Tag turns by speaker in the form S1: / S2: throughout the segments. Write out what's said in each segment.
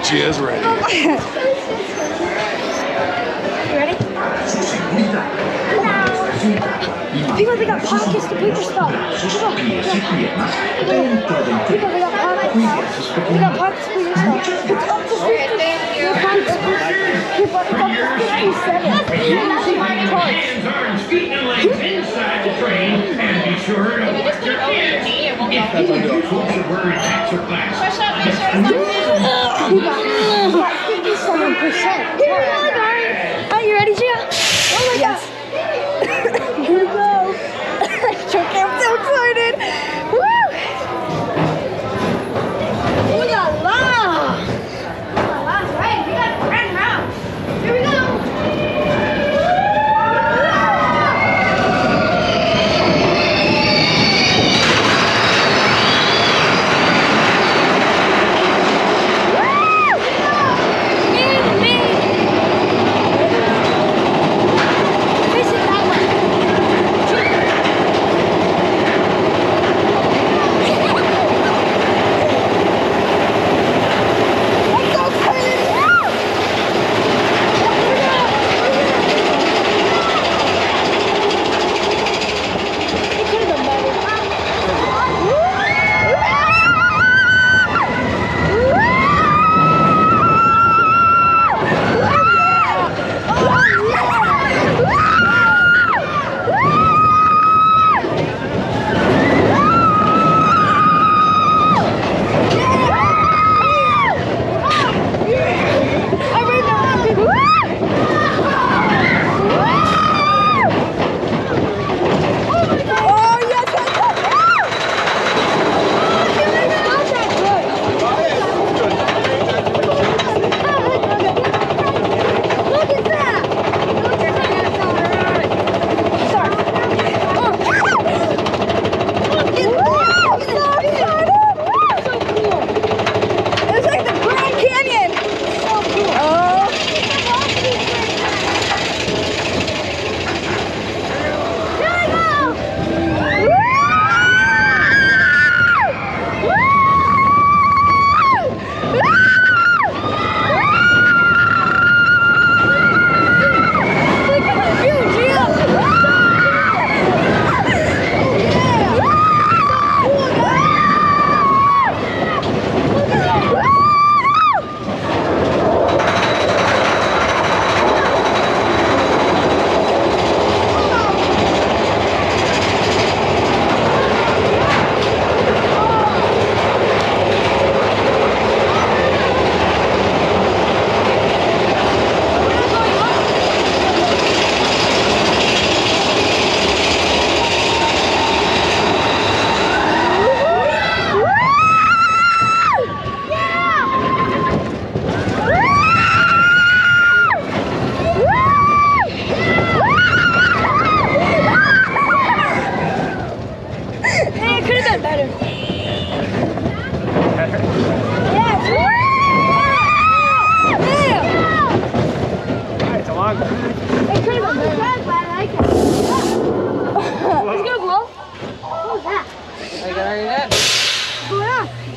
S1: She is ready.
S2: You ready? People, they got pockets to paper stuff. People, they got pockets. They got pockets to paper stuff. It's up to 50. It's up to 57.
S3: Inside the train, and be sure to watch your kids. If you do the word extra class.
S2: We got 57%. Are you ready, Gia? Oh my God. Here we go. I'm so excited. Woo! Ooh la la! That's right. We got a grand round. Here we go.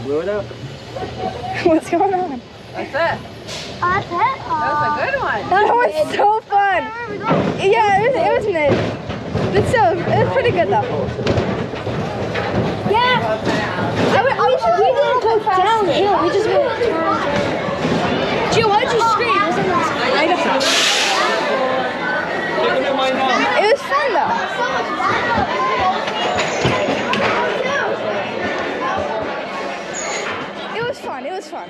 S4: Blew it up.
S2: What's going on?
S4: That's it.
S2: That's it?
S4: That was a good one.
S2: That was so fun. Yeah, it was mid. It was pretty good though. Yeah. We didn't go downhill. We just went. Gio, why did you scream? I don't know. It was fun though. It was fun.